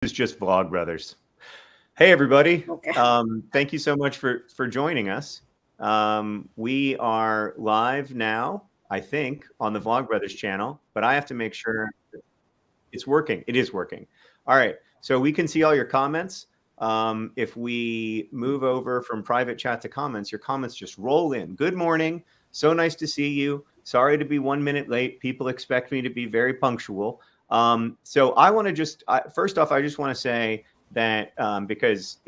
Is just Vlogbrothers. Hey, everybody. Okay. Thank you so much for joining us. We are live now, I think, on the Vlogbrothers channel, but I have to make sure it's working. It is working. All right. So we can see all your comments. If we move over from private chat to comments, your comments just roll in. Good morning. So nice to see you. Sorry to be 1 minute late. People expect me to be very punctual. So I want to just, first off, I just want to say that because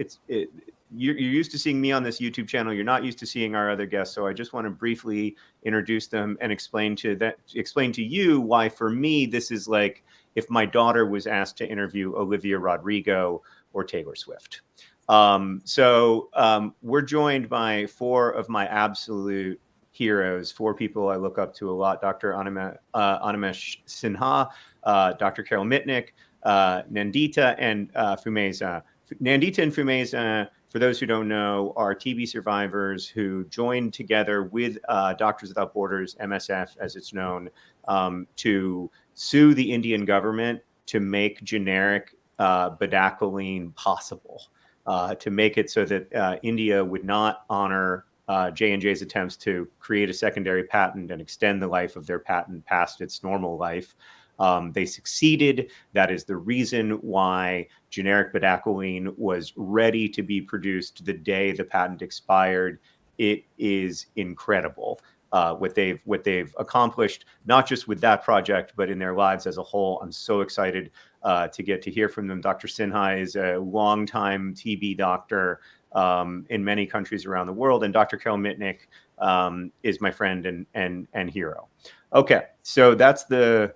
you're used to seeing me on this YouTube channel, you're not used to seeing our other guests. So I just want to briefly introduce them and explain to you why, for me, this is like if my daughter was asked to interview Olivia Rodrigo or Taylor Swift. We're joined by four of my absolute heroes, four people I look up to a lot: Dr. Animesh Sinha, Dr. Carol Mitnick, Nandita, and Fumeza. Nandita and Fumeza, for those who don't know, are TB survivors who joined together with Doctors Without Borders, MSF as it's known, to sue the Indian government to make generic bedaquiline possible, to make it so that India would not honor J&J's attempts to create a secondary patent and extend the life of their patent past its normal life. They succeeded. That is the reason why generic bedaquiline was ready to be produced the day the patent expired. It is incredible what they've accomplished, not just with that project, but in their lives as a whole. I'm so excited to get to hear from them. Dr. Sinha is a longtime TB doctor in many countries around the world, and Dr. Carol Mitnick is my friend and hero. Okay, so that's a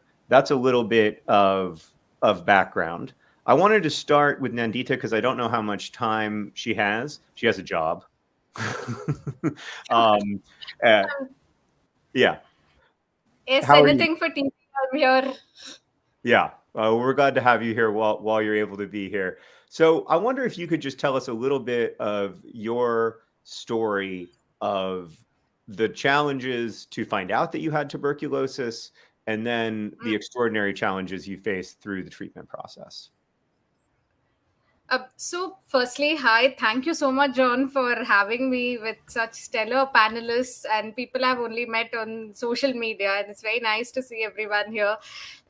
little bit of background. I wanted to start with Nandita because I don't know how much time she has. She has a job. Yeah. Is anything for TV? I'm here. Yeah, we're glad to have you here while you're able to be here. So I wonder if you could just tell us a little bit of your story of the challenges to find out that you had tuberculosis, and then the extraordinary challenges you faced through the treatment process. So firstly, hi, thank you so much, John, for having me with such stellar panelists and people I've only met on social media, and it's very nice to see everyone here.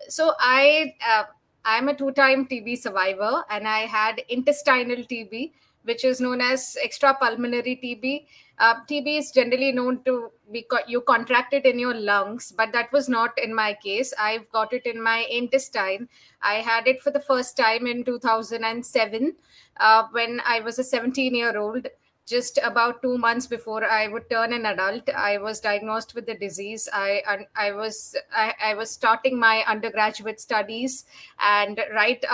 So I'm a two-time TB survivor, and I had intestinal TB, which is known as extrapulmonary TB. TB is generally known to be you contract it in your lungs, but that was not in my case. I've got it in my intestine. I had it for the first time in 2007 when I was a 17-year-old. Just about 2 months before I would turn an adult, I was diagnosed with the disease. I was starting my undergraduate studies, and right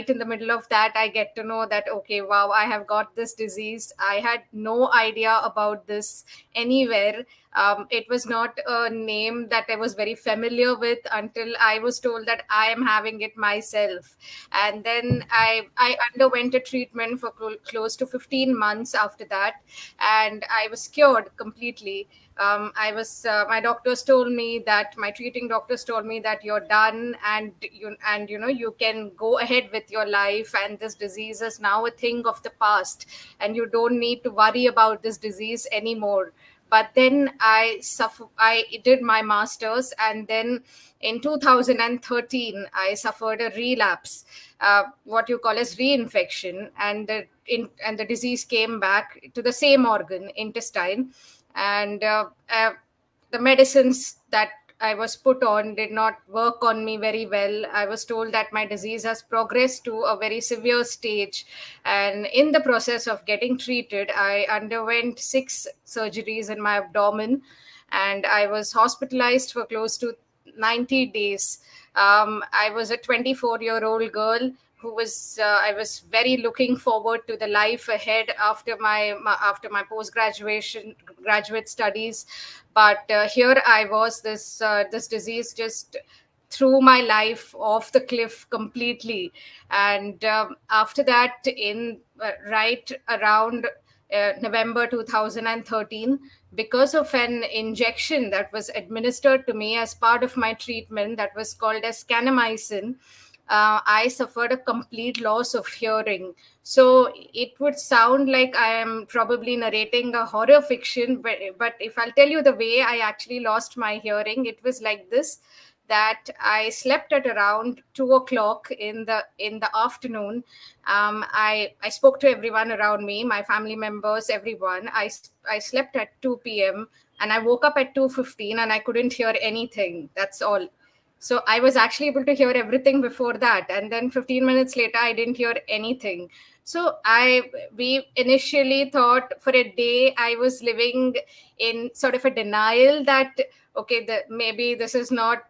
in the middle of that, I get to know that, okay, wow, I have got this disease. I had no idea about this anywhere. It was not a name that I was very familiar with until I was told that I am having it myself. And then I underwent a treatment for close to 15 months after that, and I was cured completely. My doctors told me that my treating doctors told me that you're done, and you can go ahead with your life, and this disease is now a thing of the past, and you don't need to worry about this disease anymore. But then I did my master's, and then in 2013 I suffered a relapse, what you call as reinfection, and the disease came back to the same organ, intestine, and the medicines that I was put on did not work on me very well. I was told that my disease has progressed to a very severe stage. And in the process of getting treated, I underwent 6 surgeries in my abdomen, and I was hospitalized for close to 90 days. I was a 24-year-old girl who was I was very looking forward to the life ahead after my post graduate studies, but here I was, this disease just threw my life off the cliff completely. And after that, in right around November 2013, because of an injection that was administered to me as part of my treatment that was called as kanamycin, I suffered a complete loss of hearing. So it would sound like I am probably narrating a horror fiction, but if I'll tell you the way I actually lost my hearing, it was like this: that I slept at around 2 o'clock in the afternoon. I spoke to everyone around me, my family members, everyone. I slept at 2 p.m. and I woke up at 2:15 and I couldn't hear anything. That's all. So I was actually able to hear everything before that, and then 15 minutes later I didn't hear anything. So I we initially thought for a day I was living in sort of a denial that okay, maybe this is not.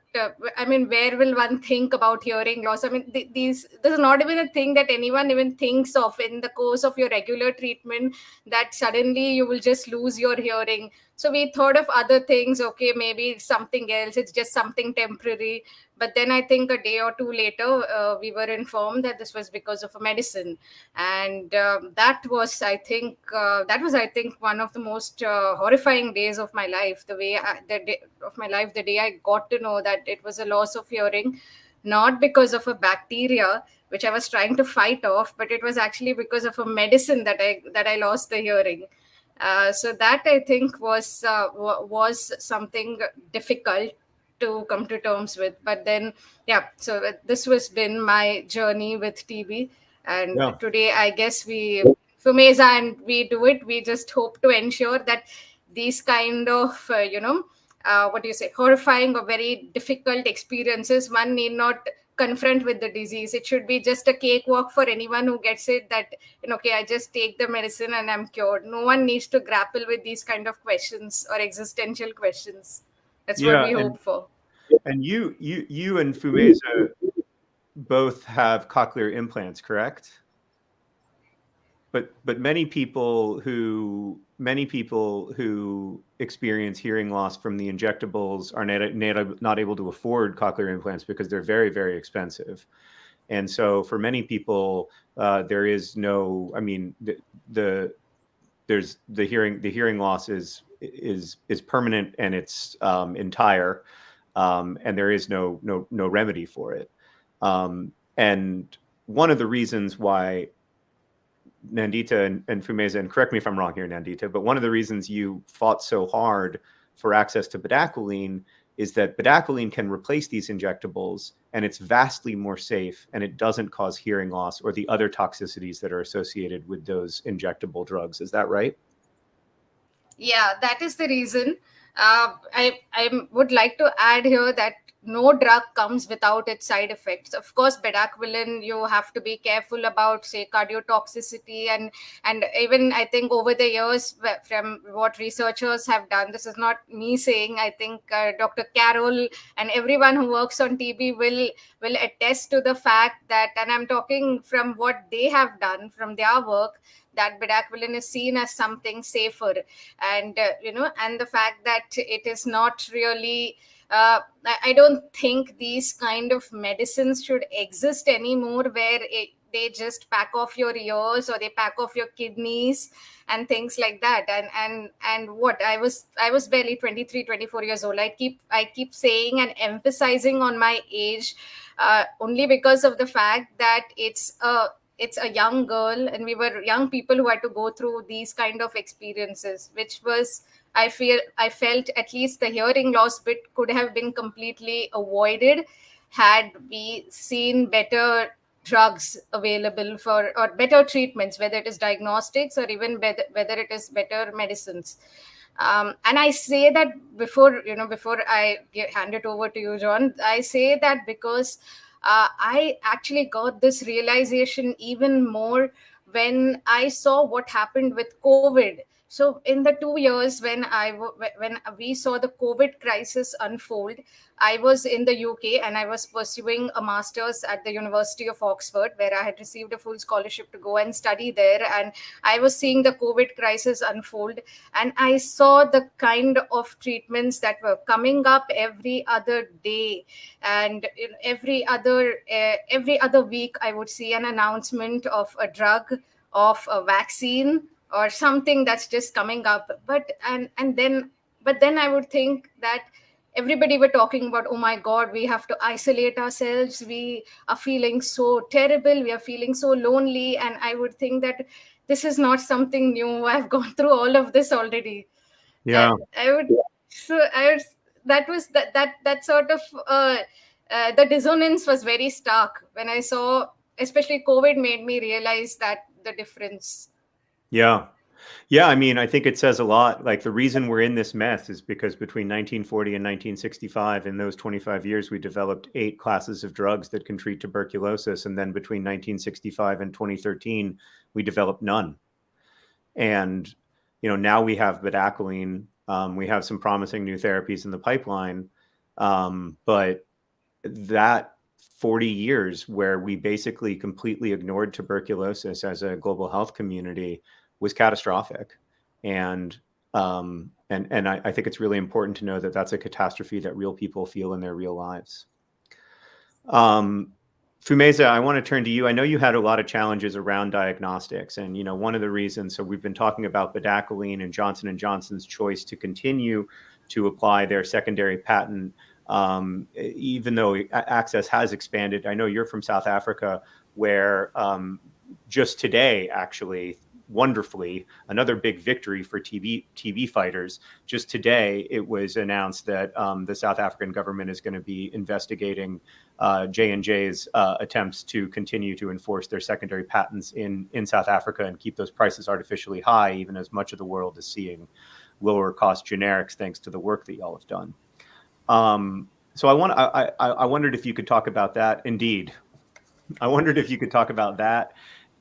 I mean, where will one think about hearing loss? I mean, this is not even a thing that anyone even thinks of in the course of your regular treatment, that suddenly you will just lose your hearing. So we thought of other things. Okay, maybe it's something else. It's just something temporary. But then I think a day or two later, we were informed that this was because of a medicine, and that was I think one of the most horrifying days of my life. The day of my life, the day I got to know that it was a loss of hearing, not because of a bacteria which I was trying to fight off, but it was actually because of a medicine that I lost the hearing. So that I think was something difficult to come to terms with. But then, yeah. So this was been my journey with TB, and Yeah. today I guess Fumeza and we do it. We just hope to ensure that these kind of what do you say, horrifying or very difficult experiences, one need not confront with the disease. It should be just a cakewalk for anyone who gets it, that okay, I just take the medicine and I'm cured. No one needs to grapple with these kind of questions or existential questions. That's what Yeah, we hope for. and you and Fumeza both have cochlear implants, correct? But many people who experience hearing loss from the injectables are not able to afford cochlear implants because they're very, very expensive. And so for many people, there is no, I mean, there's the hearing loss is permanent and it's entire, and there is no remedy for it. And one of the reasons why Nandita and Fumeza, and correct me if I'm wrong here, Nandita, but one of the reasons you fought so hard for access to bedaquiline is that bedaquiline can replace these injectables, and it's vastly more safe, and it doesn't cause hearing loss or the other toxicities that are associated with those injectable drugs. Is that right? Yeah, that is the reason. I would like to add here that no drug comes without its side effects. Of course, bedaquiline, you have to be careful about, say, cardiotoxicity, and even I think over the years, from what researchers have done, this is not me saying. I think Dr. Carroll and everyone who works on TB will attest to the fact that, and I'm talking from what they have done from their work, that bedaquiline is seen as something safer, and and the fact that it is not really I don't think these kind of medicines should exist anymore, where they just pack off your ears or they pack off your kidneys and things like that. And what I was barely 23, 24 years old. I keep saying and emphasizing on my age, only because of the fact that it's a young girl, and we were young people who had to go through these kind of experiences, which was, I felt at least the hearing loss bit could have been completely avoided had we seen better drugs available for, or better treatments, whether it is diagnostics or even whether it is better medicines. And I say that before I hand it over to you, John. I say that because I actually got this realization even more when I saw what happened with COVID. So in the 2 years when we saw the COVID crisis unfold, I was in the UK and I was pursuing a master's at the University of Oxford, where I had received a full scholarship to go and study there. And I was seeing the COVID crisis unfold, and I saw the kind of treatments that were coming up every other day, and in every other week I would see an announcement of a drug, of a vaccine, or something that's just coming up. But then I would think that everybody were talking about, oh my God, we have to isolate ourselves. We are feeling so terrible. We are feeling so lonely. And I would think that this is not something new. I've gone through all of this already. Yeah. And I would, that was that sort of, the dissonance was very stark when I saw, especially COVID made me realize that the difference. Yeah. Yeah, I mean, I think it says a lot. Like, the reason we're in this mess is because between 1940 and 1965, in those 25 years, we developed 8 classes of drugs that can treat tuberculosis. And then between 1965 and 2013, we developed none. And, now we have bedaquiline. We have some promising new therapies in the pipeline. But that 40 years where we basically completely ignored tuberculosis as a global health community was catastrophic. And I think it's really important to know that that's a catastrophe that real people feel in their real lives. Fumeza, I want to turn to you. I know you had a lot of challenges around diagnostics, and one of the reasons. So we've been talking about bedaquiline and Johnson & Johnson's choice to continue to apply their secondary patent, even though access has expanded. I know you're from South Africa, where just today, actually, wonderfully, another big victory for TB fighters. Just today, it was announced that the South African government is going to be investigating J&J's attempts to continue to enforce their secondary patents in South Africa and keep those prices artificially high, even as much of the world is seeing lower cost generics thanks to the work that y'all have done. So I wondered if you could talk about that. Indeed, I wondered if you could talk about that.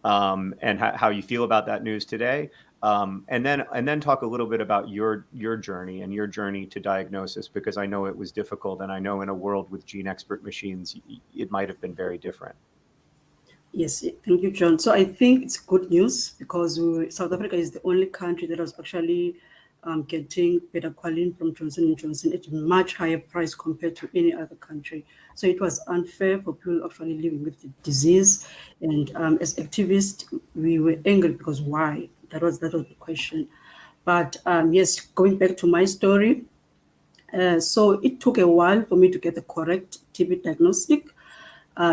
And how you feel about that news today, and then talk a little bit about your journey and your journey to diagnosis, because I know it was difficult, and I know in a world with GeneXpert machines, it might have been very different. Yes, thank you, John. So I think it's good news because South Africa is the only country that was actually getting bedaquiline from Johnson & Johnson at a much higher price compared to any other country. So it was unfair for people actually living with the disease. And as activists, we were angry because why? That was the question. But yes, going back to my story, so it took a while for me to get the correct TB diagnostic.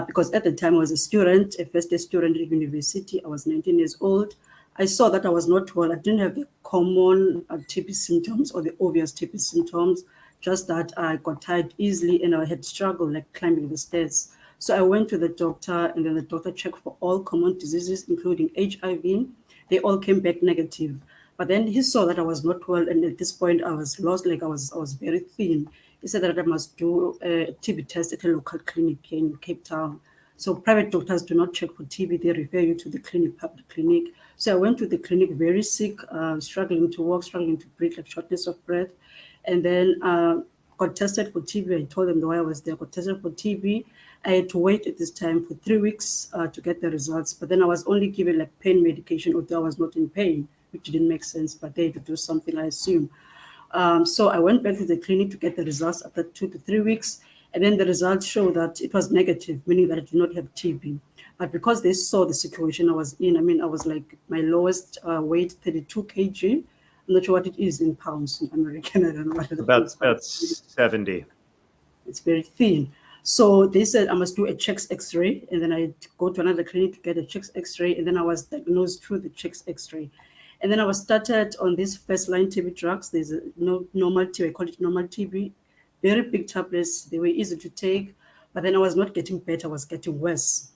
Because at the time I was a student, a first-year student at university. I was 19 years old. I saw that I was not well. I didn't have the common TB symptoms or the obvious TB symptoms, just that I got tired easily and I had struggled like climbing the stairs. So I went to the doctor, and then the doctor checked for all common diseases, including HIV. They all came back negative. But then he saw that I was not well, and at this point I was lost, like I was very thin. He said that I must do a TB test at a local clinic in Cape Town. So private doctors do not check for TB, they refer you to the public clinic. So I went to the clinic very sick, struggling to walk, struggling to breathe, like shortness of breath. And then got tested for TB. I told them why I was there, got tested for TB. I had to wait at this time for 3 weeks to get the results. But then I was only given like pain medication, although I was not in pain, which didn't make sense, but they had to do something, I assume. So I went back to the clinic to get the results after 2 to 3 weeks. And then the results showed that it was negative, meaning that I did not have TB. But because they saw the situation I was in, I was like my lowest weight, 32 kg. I'm not sure what it is in pounds in American. I don't know what it is. About 70. It's very thin. So they said I must do a chest X-ray, and then I go to another clinic to get a chest X-ray, and then I was diagnosed through the chest X-ray. And then I was started on these first-line TB drugs. There's a normal TB, I call it normal TB. Very big tablets, they were easy to take, but then I was not getting better, I was getting worse.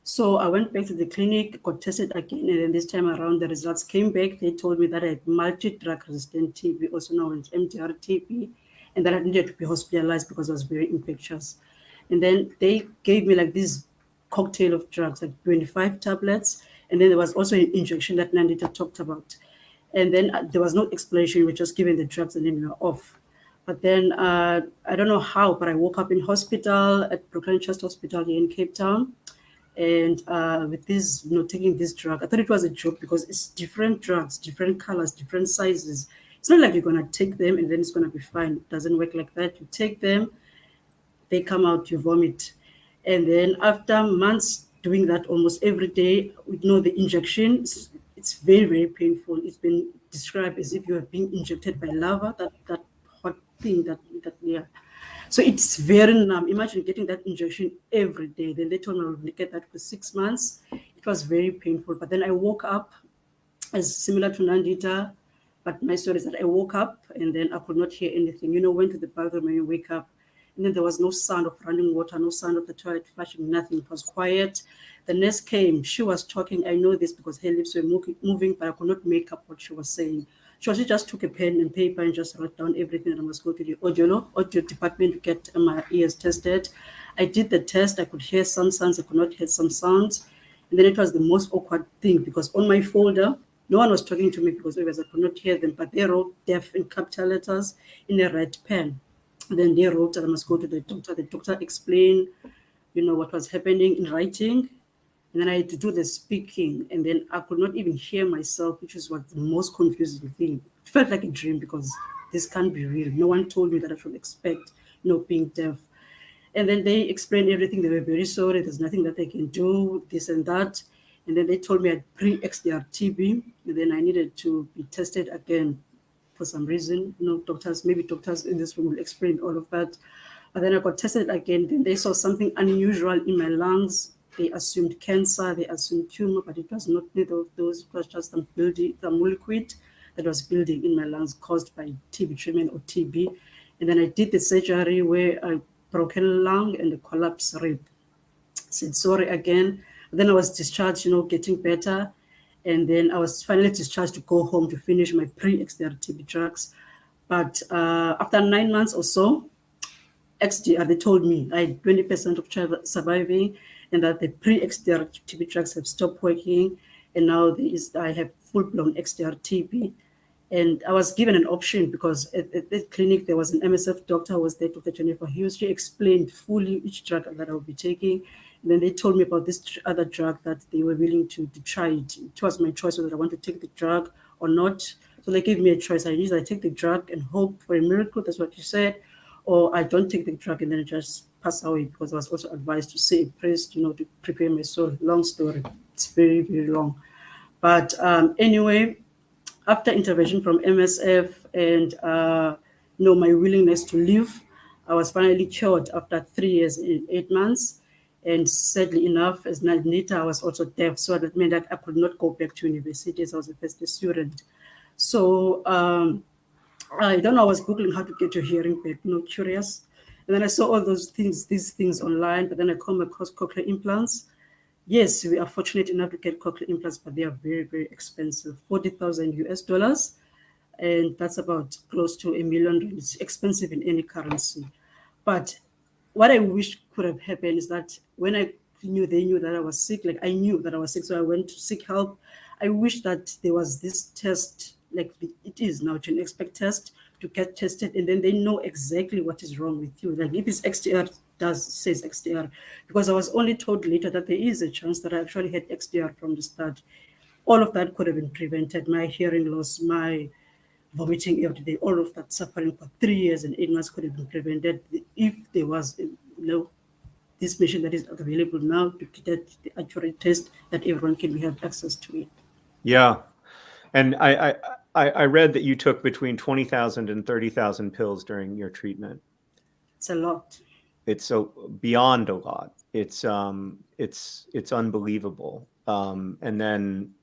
So I went back to the clinic, got tested again, and then this time around the results came back. They told me that I had multi-drug resistant TB, also known as MDR TB, and that I needed to be hospitalized because it was very infectious. And then they gave me like this cocktail of drugs, like 25 tablets, and then there was also an injection that Nandita talked about. And then there was no explanation, we were just given the drugs and then we were off. But then I don't know how, but I woke up in hospital at Brooklyn Chest Hospital here in Cape Town. And with this, taking this drug, I thought it was a joke because it's different drugs, different colors, different sizes. It's not like you're going to take them and then it's going to be fine. It doesn't work like that. You take them, they come out, you vomit. And then after months doing that almost every day, the injection, it's very, very painful. It's been described as if you are being injected by lava, that hot thing that yeah. So it's very numb. Imagine getting that injection every day. Then they told me I would get that for 6 months. It was very painful. But then I woke up as similar to Nandita. But my story is that I woke up and then I could not hear anything. Went to the bathroom and you wake up. And then there was no sound of running water, no sound of the toilet flushing, nothing. It was quiet. The nurse came. She was talking. I know this because her lips were moving, but I could not make up what she was saying. She just took a pen and paper and just wrote down everything, and I must go to the audio department to get my ears tested. I did the test. I could hear some sounds. I could not hear some sounds. And then it was the most awkward thing because on my folder, no one was talking to me because I could not hear them, but they wrote deaf in capital letters in a red pen. And then they wrote that I must go to the doctor. The doctor explained, what was happening in writing. And then I had to do the speaking, and then I could not even hear myself, which is what the most confusing thing. It felt like a dream because this can't be real. No one told me that I should expect, being deaf. And then they explained everything. They were very sorry. There's nothing that they can do, this and that. And then they told me I had pre-XDR TB, and then I needed to be tested again for some reason. Doctors in this room will explain all of that. But then I got tested again. Then they saw something unusual in my lungs. They assumed cancer, they assumed tumor, but it was not neither of those. It was just some liquid that was building in my lungs caused by TB treatment or TB. And then I did the surgery where I broke a lung and a collapsed rib. Said sorry again. Then I was discharged, getting better. And then I was finally discharged to go home to finish my pre-XDR TB drugs. But after 9 months or so, XDR, they told me I had 20% of surviving, and that the pre-XDR TB drugs have stopped working, and now I have full-blown XDR TB. And I was given an option because at the clinic there was an MSF doctor who was there, Dr. Jennifer Hughes. She explained fully each drug that I would be taking. And then they told me about this other drug that they were willing to try it. It was my choice whether I want to take the drug or not. So they gave me a choice. I take the drug and hope for a miracle, that's what you said, or I don't take the drug and then just pass away, because I was also advised to say a priest, to prepare my soul. Long story. It's very, very long. But anyway, after intervention from MSF and my willingness to live, I was finally cured after 3 years and 8 months. And sadly enough, as Nandita, I was also deaf, so that meant that I could not go back to university as I was a first year student. So I don't know, I was Googling how to get your hearing back, curious. And then I saw all these things online, but then I come across cochlear implants. Yes, we are fortunate enough to get cochlear implants, but they are very, very expensive, $40,000 US. And that's about close to $1 million. It's expensive in any currency. But what I wish could have happened is that when they knew that I was sick, like I knew that I was sick, so I went to seek help. I wish that there was this test, like it is now, GeneXpert test, to get tested, and then they know exactly what is wrong with you. Like if it's XDR, says XDR, because I was only told later that there is a chance that I actually had XDR from the start. All of that could have been prevented. My hearing loss, my vomiting every day, all of that suffering for 3 years and 8 months could have been prevented if there was, this machine that is available now to get the accurate test that everyone can have access to it. Yeah. And I read that you took between 20,000 and 30,000 pills during your treatment. It's a lot. It's so beyond a lot. It's unbelievable. And then,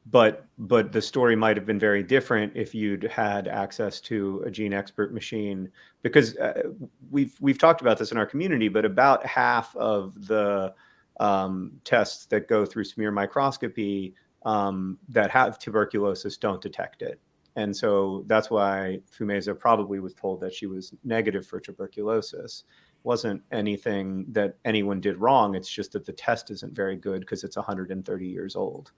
but the story might have been very different if you'd had access to a GeneXpert machine, because we've talked about this in our community, but about half of the tests that go through smear microscopy that have tuberculosis don't detect it. And so that's why Fumeza probably was told that she was negative for tuberculosis. It wasn't anything that anyone did wrong. It's just that the test isn't very good because it's 130 years old.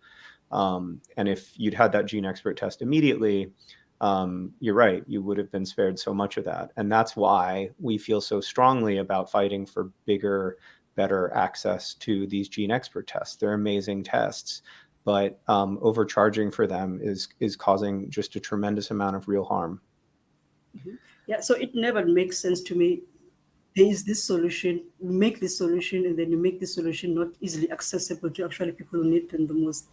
And if you'd had that GeneXpert test immediately, you're right, you would have been spared so much of that. And that's why we feel so strongly about fighting for bigger, better access to these GeneXpert tests. They're amazing tests, but overcharging for them is causing just a tremendous amount of real harm. Mm-hmm. Yeah, so it never makes sense to me. There is this solution, you make this solution, and then you make this solution not easily accessible to actually people who need them the most.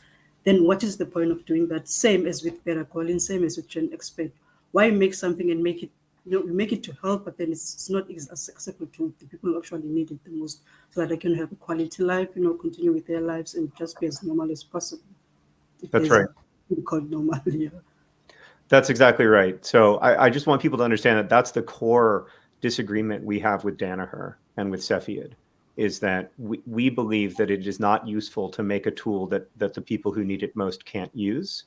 Then what is the point of doing that? Same as with Beta-Colin, same as with GeneXpert. why make something and make it, make it to help, but then it's not accessible to the people who actually need it the most, so that they can have a quality life, continue with their lives and just be as normal as possible. That's right. Called normal, yeah. That's exactly right. So I just want people to understand that that's the core disagreement we have with Danaher and with Cepheid, is that we believe that it is not useful to make a tool that the people who need it most can't use.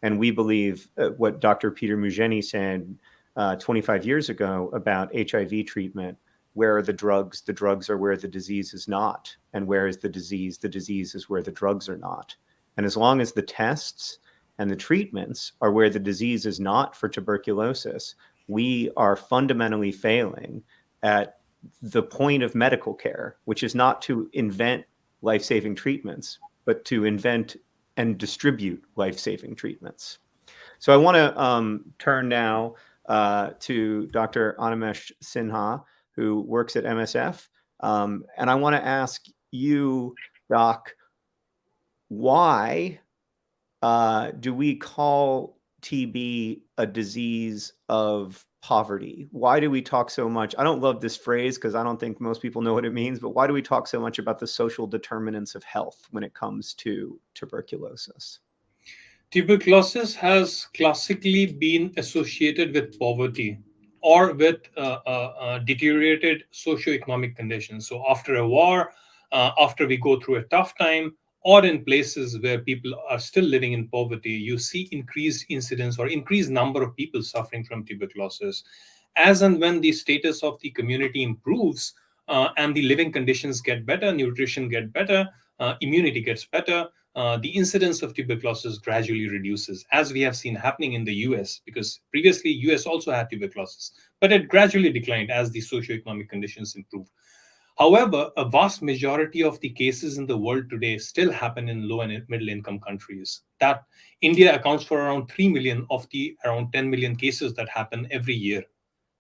And we believe what Dr. Peter Mugeni said 25 years ago about HIV treatment, where are the drugs? The drugs are where the disease is not. And where is the disease? The disease is where the drugs are not. And as long as the tests and the treatments are where the disease is not for tuberculosis, we are fundamentally failing at the point of medical care, which is not to invent life-saving treatments, but to invent and distribute life-saving treatments. So I want to turn now to Dr. Animesh Sinha, who works at MSF. And I want to ask you, Doc, why do we call TB a disease of poverty? Why do we talk so much? I don't love this phrase because I don't think most people know what it means, but why do we talk so much about the social determinants of health when it comes to tuberculosis? Tuberculosis has classically been associated with poverty or with deteriorated socioeconomic conditions. So after a war, after we go through a tough time, or in places where people are still living in poverty, you see increased incidence or increased number of people suffering from tuberculosis. As and when the status of the community improves and the living conditions get better, nutrition get better, immunity gets better, the incidence of tuberculosis gradually reduces, as we have seen happening in the US, because previously US also had tuberculosis, but it gradually declined as the socioeconomic conditions improved. However, a vast majority of the cases in the world today still happen in low and middle income countries. That India accounts for around 3 million of the around 10 million cases that happen every year.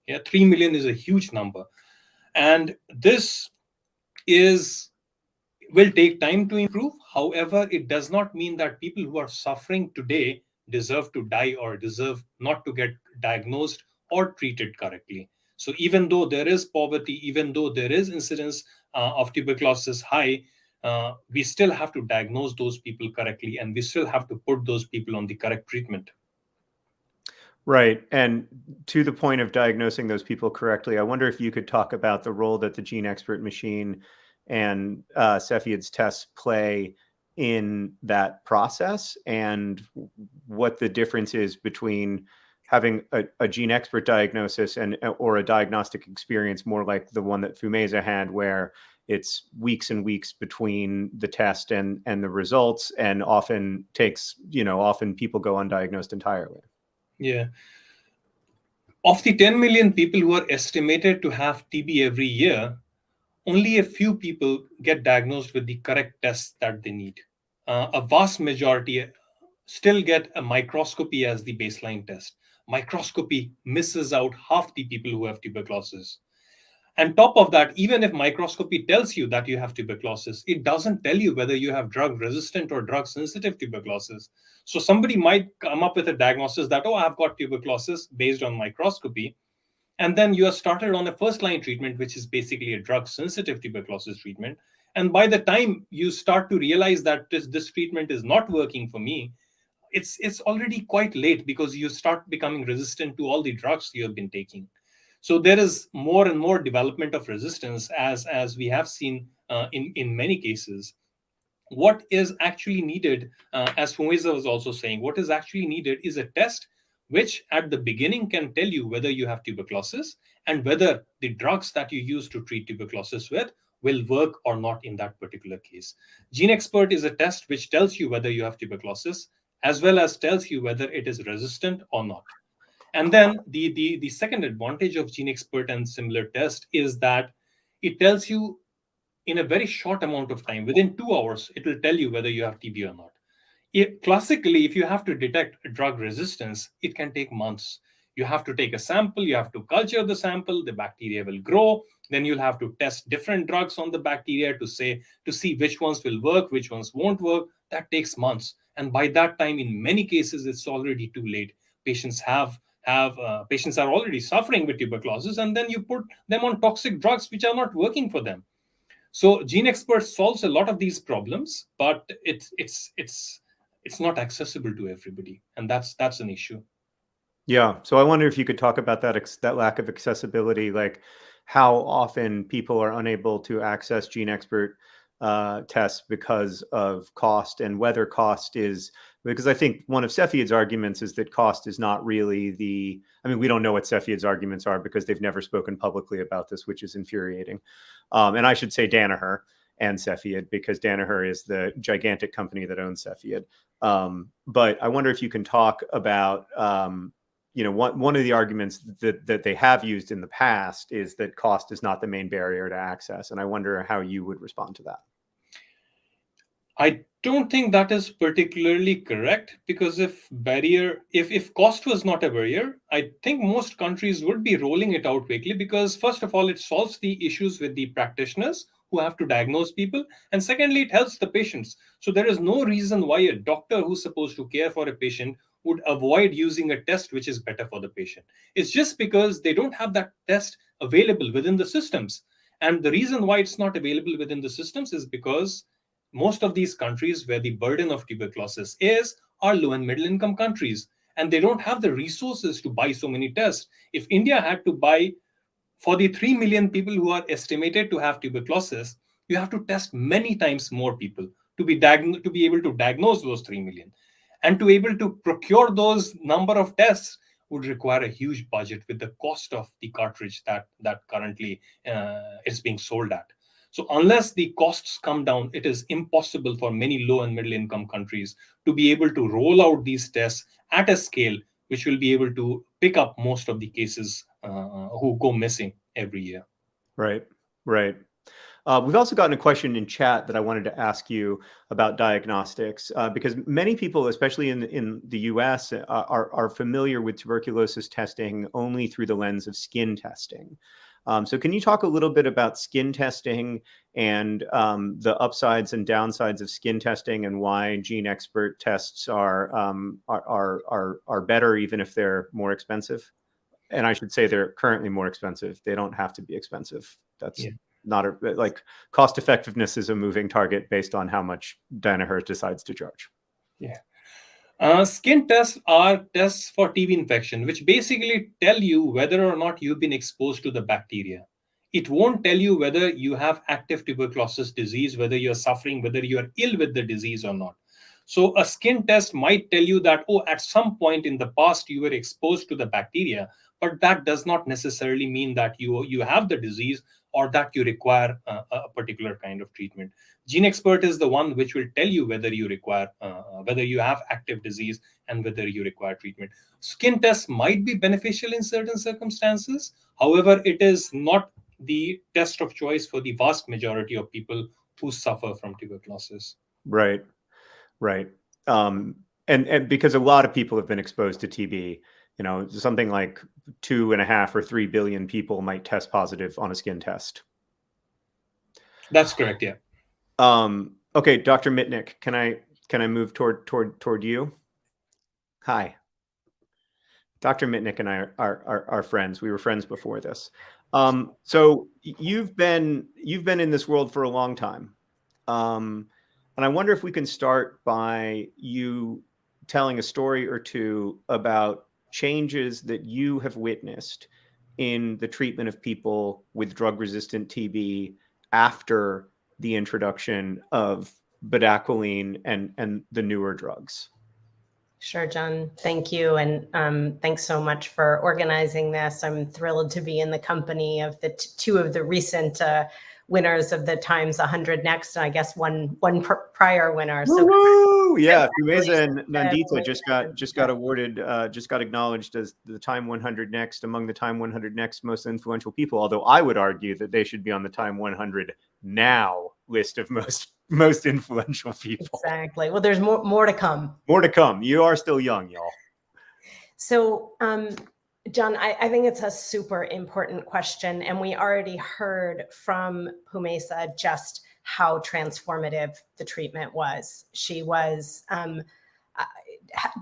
Yeah, 3 million is a huge number. And this will take time to improve. However, it does not mean that people who are suffering today deserve to die or deserve not to get diagnosed or treated correctly. So even though there is poverty, even though there is incidence of tuberculosis high, we still have to diagnose those people correctly, and we still have to put those people on the correct treatment. Right. And to the point of diagnosing those people correctly, I wonder if you could talk about the role that the GeneXpert machine and Cepheid's tests play in that process, and what the difference is between having a GeneXpert diagnosis or a diagnostic experience more like the one that Fumeza had, where it's weeks and weeks between the test and the results, and often people go undiagnosed entirely. Yeah. Of the 10 million people who are estimated to have TB every year, only a few people get diagnosed with the correct tests that they need. A vast majority still get a microscopy as the baseline test. Microscopy misses out half the people who have tuberculosis. And top of that, even if microscopy tells you that you have tuberculosis, it doesn't tell you whether you have drug-resistant or drug-sensitive tuberculosis. So somebody might come up with a diagnosis that, oh, I've got tuberculosis based on microscopy. And then you are started on a first-line treatment, which is basically a drug-sensitive tuberculosis treatment. And by the time you start to realize that this treatment is not working for me, it's already quite late, because you start becoming resistant to all the drugs you have been taking. So there is more and more development of resistance, as we have seen in many cases. What is actually needed, as Fumeza was also saying, what is actually needed is a test which at the beginning can tell you whether you have tuberculosis and whether the drugs that you use to treat tuberculosis with will work or not in that particular case. GeneXpert is a test which tells you whether you have tuberculosis, as well as tells you whether it is resistant or not. And then the second advantage of GeneXpert and similar test is that it tells you in a very short amount of time, within 2 hours, it will tell you whether you have TB or not. Classically, if you have to detect drug resistance, it can take months. You have to take a sample, you have to culture the sample, the bacteria will grow, then you'll have to test different drugs on the bacteria to see which ones will work, which ones won't work. That takes months. And by that time, in many cases, it's already too late. Patients have have patients are already suffering with tuberculosis, and then you put them on toxic drugs which are not working for them. So GeneXpert solves a lot of these problems, but it's not accessible to everybody, and that's an issue. Yeah. So I wonder if you could talk about that lack of accessibility, like how often people are unable to access GeneXpert tests because of cost, and whether cost is, because I think one of Cepheid's arguments is that cost is not really we don't know what Cepheid's arguments are because they've never spoken publicly about this, which is infuriating. And I should say Danaher and Cepheid, because Danaher is the gigantic company that owns Cepheid. But I wonder if you can talk about, one of the arguments that they have used in the past is that cost is not the main barrier to access. And I wonder how you would respond to that. I don't think that is particularly correct, because if cost was not a barrier, I think most countries would be rolling it out quickly, because first of all, it solves the issues with the practitioners who have to diagnose people, and secondly, it helps the patients. So there is no reason why a doctor who's supposed to care for a patient would avoid using a test which is better for the patient. It's just because they don't have that test available within the systems. And the reason why it's not available within the systems is because most of these countries where the burden of tuberculosis are low and middle income countries, and they don't have the resources to buy so many tests. If India had to buy for the 3 million people who are estimated to have tuberculosis, you have to test many times more people to be able to diagnose those 3 million. And to be able to procure those number of tests would require a huge budget with the cost of the cartridge that currently is being sold at. So unless the costs come down, it is impossible for many low and middle income countries to be able to roll out these tests at a scale which will be able to pick up most of the cases who go missing every year. Right, right. We've also gotten a question in chat that I wanted to ask you about diagnostics, because many people, especially in the US, are familiar with tuberculosis testing only through the lens of skin testing. So can you talk a little bit about skin testing and the upsides and downsides of skin testing, and why GeneXpert tests are better even if they're more expensive? And I should say they're currently more expensive. They don't have to be expensive. That's not cost effectiveness is a moving target based on how much Danaher decides to charge. Yeah. Skin tests are tests for TB infection, which basically tell you whether or not you've been exposed to the bacteria. It won't tell you whether you have active tuberculosis disease, whether you're suffering, whether you're ill with the disease or not. So a skin test might tell you that, at some point in the past, you were exposed to the bacteria, but that does not necessarily mean that you have the disease or that you require a particular kind of treatment. GeneXpert is the one which will tell you whether you require, whether you have active disease and whether you require treatment. Skin tests might be beneficial in certain circumstances. However, it is not the test of choice for the vast majority of people who suffer from tuberculosis. Right, right. And because a lot of people have been exposed to TB, something like 2.5 or 3 billion people might test positive on a skin test. That's correct. Yeah. Okay, Dr. Mitnick, can I move toward you? Hi. Dr. Mitnick and I are friends. We were friends before this. So you've been in this world for a long time. And I wonder if we can start by you telling a story or two about changes that you have witnessed in the treatment of people with drug-resistant TB after the introduction of bedaquiline and the newer drugs. Sure, John. Thank you. And thanks so much for organizing this. I'm thrilled to be in the company of the two of the recent winners of the Times 100 Next, and I guess one prior winner. So woo-hoo! Yeah, Fumeza and Nandita just got awarded, just got acknowledged as the Time 100 Next, among the Time 100 Next most influential people. Although I would argue that they should be on the Time 100 Now list of most influential people. Exactly. Well, there's more to come. More to come. You are still young, y'all. So, John, I think it's a super important question. And we already heard from Pumesa just how transformative the treatment was. She was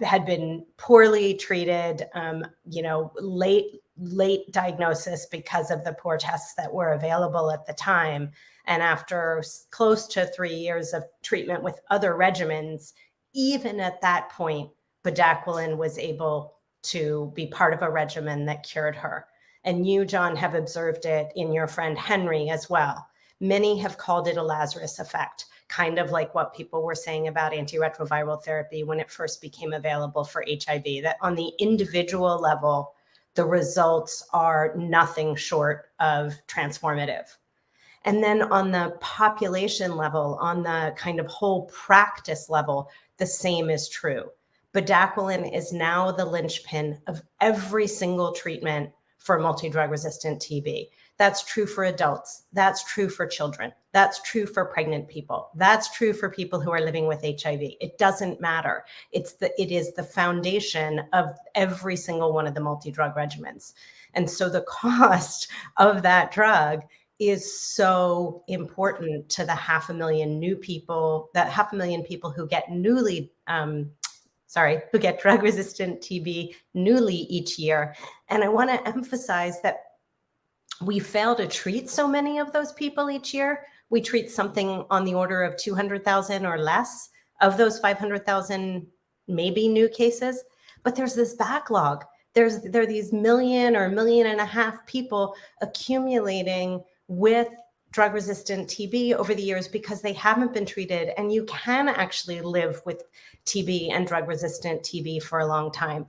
had been poorly treated, late diagnosis because of the poor tests that were available at the time. And after close to 3 years of treatment with other regimens, even at that point, bedaquiline was able to be part of a regimen that cured her. And you, John, have observed it in your friend Henry as well. Many have called it a Lazarus effect, kind of like what people were saying about antiretroviral therapy when it first became available for HIV, that on the individual level, the results are nothing short of transformative. And then on the population level, on the kind of whole practice level, the same is true. Bedaquiline is now the linchpin of every single treatment for multi-drug resistant TB. That's true for adults. That's true for children. That's true for pregnant people. That's true for people who are living with HIV. It doesn't matter. It is the foundation of every single one of the multi-drug regimens. And so the cost of that drug is so important to the 500,000 new people, that 500,000 people who get who get drug-resistant TB newly each year. And I want to emphasize that we fail to treat so many of those people each year. We treat something on the order of 200,000 or less of those 500,000 maybe new cases, but there's this backlog. There are these 1 million or 1.5 million people accumulating with drug-resistant TB over the years because they haven't been treated, and you can actually live with TB and drug-resistant TB for a long time.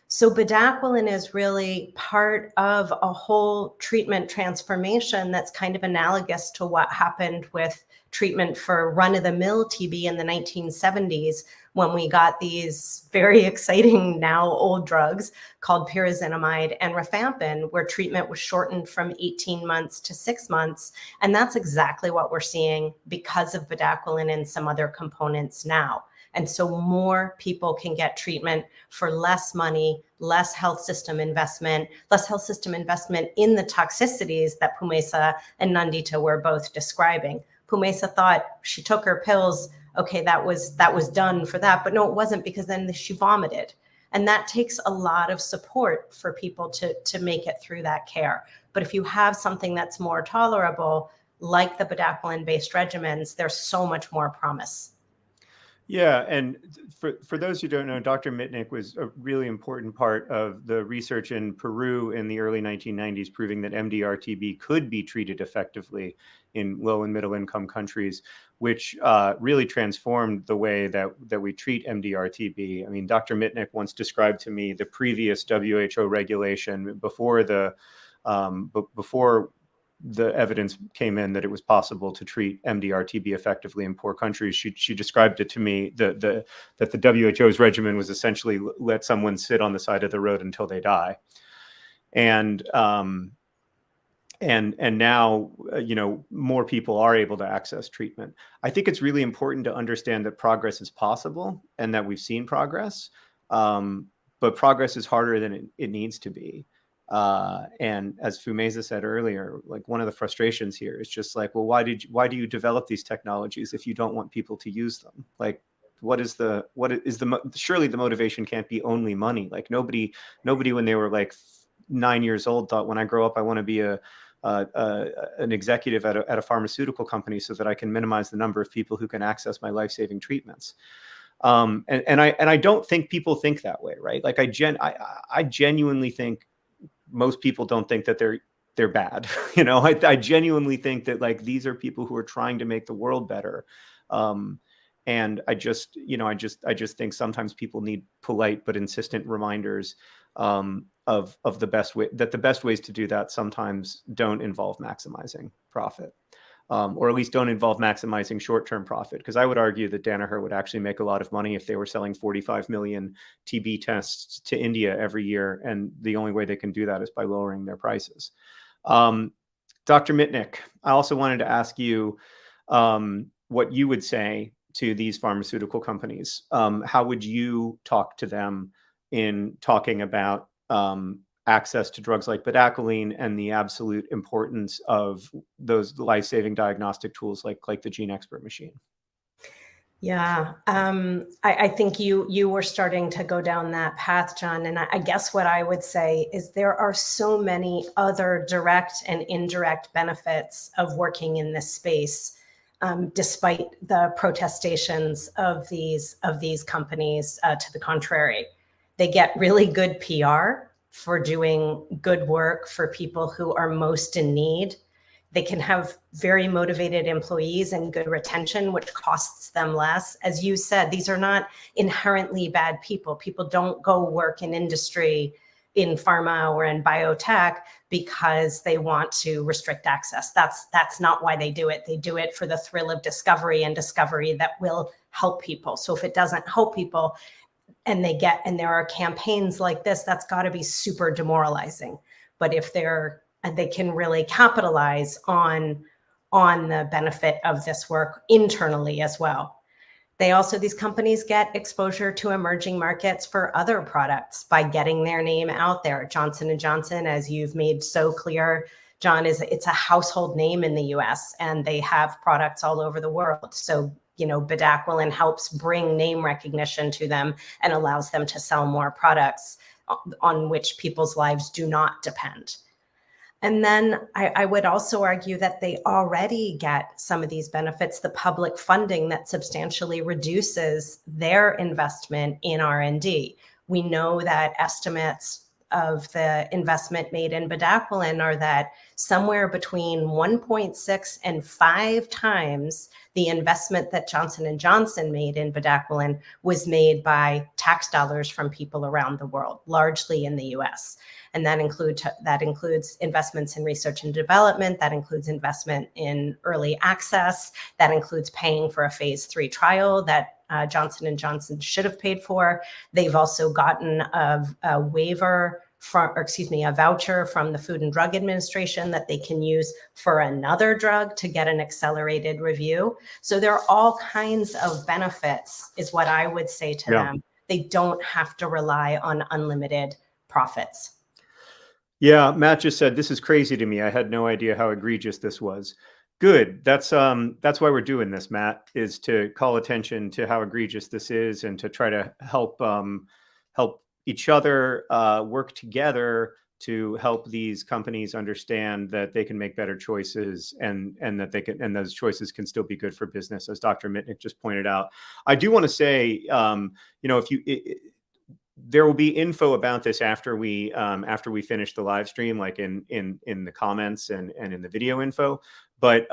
So bedaquiline is really part of a whole treatment transformation that's kind of analogous to what happened with treatment for run-of-the-mill TB in the 1970s, when we got these very exciting now old drugs called pyrazinamide and rifampin, where treatment was shortened from 18 months to 6 months. And that's exactly what we're seeing because of bedaquiline and some other components now. And so more people can get treatment for less money, less health system investment in the toxicities that Pumesa and Nandita were both describing. Pumesa thought she took her pills, okay, that was done for that. But no, it wasn't, because then she vomited. And that takes a lot of support for people to make it through that care. But if you have something that's more tolerable, like the bedaquiline-based regimens, there's so much more promise. Yeah, and for those who don't know, Dr. Mitnick was a really important part of the research in Peru in the early 1990s, proving that MDR-TB could be treated effectively in low and middle income countries, which really transformed the way that we treat MDR-TB. I mean, Dr. Mitnick once described to me the previous WHO regulation before the evidence came in that it was possible to treat MDR-TB effectively in poor countries. She described it to me that the WHO's regimen was essentially let someone sit on the side of the road until they die. And now, more people are able to access treatment. I think it's really important to understand that progress is possible and that we've seen progress, but progress is harder than it needs to be. And as Pumesa said earlier, like, one of the frustrations here is just like, well, why do you develop these technologies if you don't want people to use them? Like, surely the motivation can't be only money. Like, nobody when they were like 9 years old thought, when I grow up, I want to be an executive at a pharmaceutical company so that I can minimize the number of people who can access my life-saving treatments. And I don't think people think that way, right? Like, I genuinely think most people don't think that they're bad. I genuinely think that, like, these are people who are trying to make the world better. And I just think sometimes people need polite but insistent reminders of the best way, that the best ways to do that sometimes don't involve maximizing profit, or at least don't involve maximizing short-term profit. Because I would argue that Danaher would actually make a lot of money if they were selling 45 million TB tests to India every year, and the only way they can do that is by lowering their prices. Dr. Mitnick, I also wanted to ask you what you would say to these pharmaceutical companies. How would you talk to them in talking about access to drugs like bedaquiline and the absolute importance of those life-saving diagnostic tools like the GeneXpert machine? Yeah, I think you were starting to go down that path, John. And I guess what I would say is there are so many other direct and indirect benefits of working in this space, despite the protestations of these companies to the contrary. They get really good PR for doing good work for people who are most in need. They can have very motivated employees and good retention, which costs them less. As you said, these are not inherently bad people. People don't go work in industry, in pharma or in biotech because they want to restrict access. That's not why they do it. They do it for the thrill of discovery, and discovery that will help people. So if it doesn't help people, and there are campaigns like this, that's got to be super demoralizing. But if they can really capitalize on the benefit of this work internally as well. These companies get exposure to emerging markets for other products by getting their name out there. Johnson & Johnson, as you've made so clear, John, it's a household name in the US, and they have products all over the world. So, bedaquiline helps bring name recognition to them and allows them to sell more products on which people's lives do not depend. And then I would also argue that they already get some of these benefits, the public funding that substantially reduces their investment in R&D. We know that estimates of the investment made in bedaquiline are that somewhere between 1.6 and 5 times the investment that Johnson & Johnson made in bedaquiline was made by tax dollars from people around the world, largely in the US. And that includes investments in research and development, that includes investment in early access, that includes paying for a phase 3 trial that Johnson & Johnson should have paid for. They've also gotten a voucher from the Food and Drug Administration that they can use for another drug to get an accelerated review. So there are all kinds of benefits, is what I would say to them. They don't have to rely on unlimited profits. Yeah, Matt just said, this is crazy to me. I had no idea how egregious this was. Good. That's why we're doing this, Matt, is to call attention to how egregious this is and to try to help each other work together to help these companies understand that they can make better choices and that those choices can still be good for business, as Dr. Mitnick just pointed out. I do want to say, there will be info about this after we finish the live stream, like in the comments and in the video info. But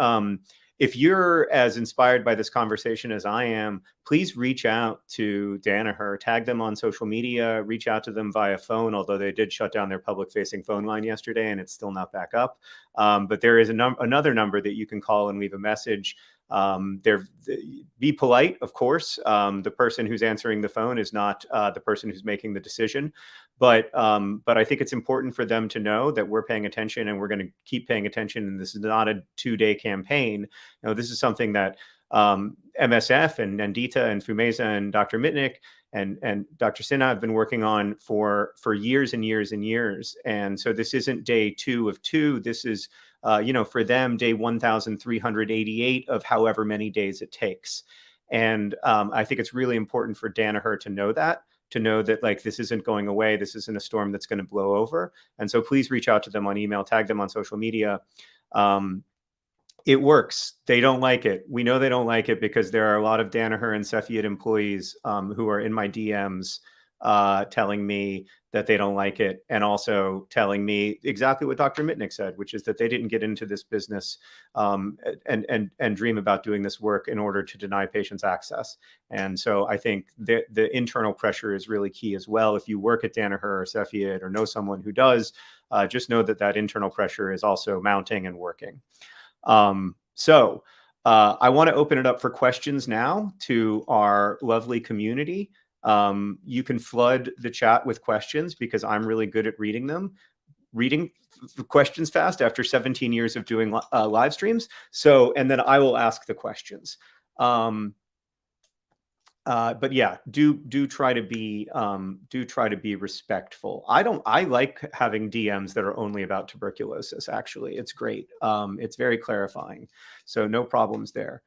if you're as inspired by this conversation as I am, please reach out to Danaher, tag them on social media, reach out to them via phone, although they did shut down their public-facing phone line yesterday and it's still not back up. But there is another number that you can call and leave a message. Be polite, of course. The person who's answering the phone is not the person who's making the decision, but I think it's important for them to know that we're paying attention and we're going to keep paying attention. And this is not a 2-day campaign. This is something that MSF and Nandita and Fumeza and Dr. Mitnick and Dr. Sinha have been working on for years and years and years. And so this isn't day 2 of 2. This is for them, day 1,388 of however many days it takes. And I think it's really important for Danaher to know that like this isn't going away. This isn't a storm that's going to blow over. And so please reach out to them on email, tag them on social media. It works. They don't like it. We know they don't like it because there are a lot of Danaher and Cepheid employees who are in my DMs telling me that they don't like it, and also telling me exactly what Dr. Mitnick said, which is that they didn't get into this business and dream about doing this work in order to deny patients access. And so I think the internal pressure is really key as well. If you work at Danaher or Cepheid or know someone who does, just know that internal pressure is also mounting and working. So I want to open it up for questions now to our lovely community. You can flood the chat with questions because I'm really good at reading questions fast after 17 years of doing live streams. So, and then I will ask the questions. But yeah, do try to be respectful. I like having DMs that are only about tuberculosis. Actually, it's great. It's very clarifying. So no problems there.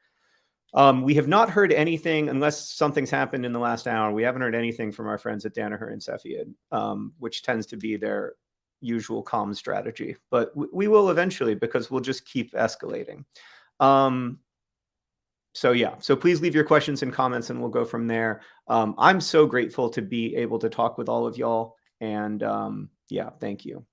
We have not heard anything, unless something's happened in the last hour. We haven't heard anything from our friends at Danaher and Cepheid, which tends to be their usual comm strategy. But we will eventually, because we'll just keep escalating. So yeah, so please leave your questions and comments and we'll go from there. I'm so grateful to be able to talk with all of y'all. And yeah, thank you.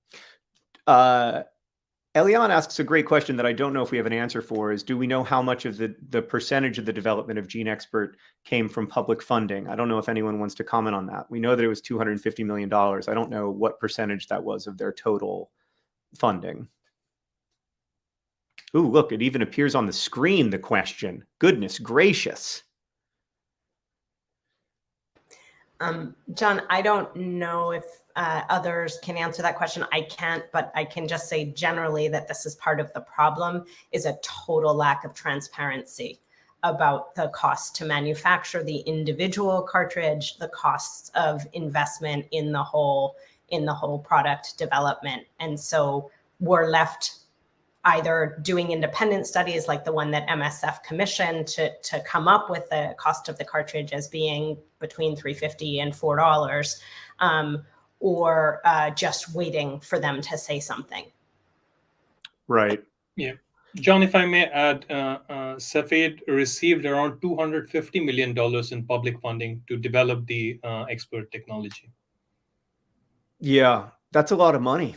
Elian asks a great question that I don't know if we have an answer for, is do we know how much of the percentage of the development of GeneXpert came from public funding? I don't know if anyone wants to comment on that. We know that it was $250 million. I don't know what percentage that was of their total funding. Ooh, look, it even appears on the screen, the question. Goodness gracious. John, I don't know if others can answer that question. I can't, but I can just say generally that this is part of the problem, is a total lack of transparency about the cost to manufacture the individual cartridge, the costs of investment in the whole product development. And so we're left either doing independent studies like the one that MSF commissioned to come up with the cost of the cartridge as being between $3.50 and $4, or just waiting for them to say something. Right. Yeah. John, if I may add, Cepheid received around $250 million in public funding to develop the expert technology. Yeah, that's a lot of money.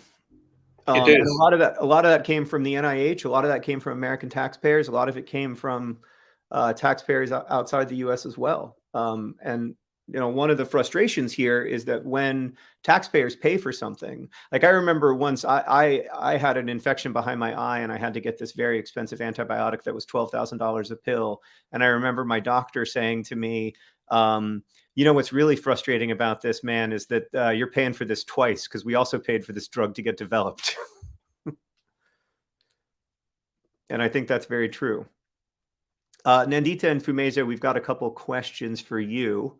It is. And a lot of that came from the NIH. A lot of that came from American taxpayers. A lot of it came from taxpayers outside the U.S. as well. And you know, one of the frustrations here is that when taxpayers pay for something, like I remember once I had an infection behind my eye and I had to get this very expensive antibiotic that was $12,000 a pill. And I remember my doctor saying to me, you know, what's really frustrating about this, man, is that you're paying for this twice because we also paid for this drug to get developed. And I think that's very true. Nandita and Fumeza, we've got a couple questions for you,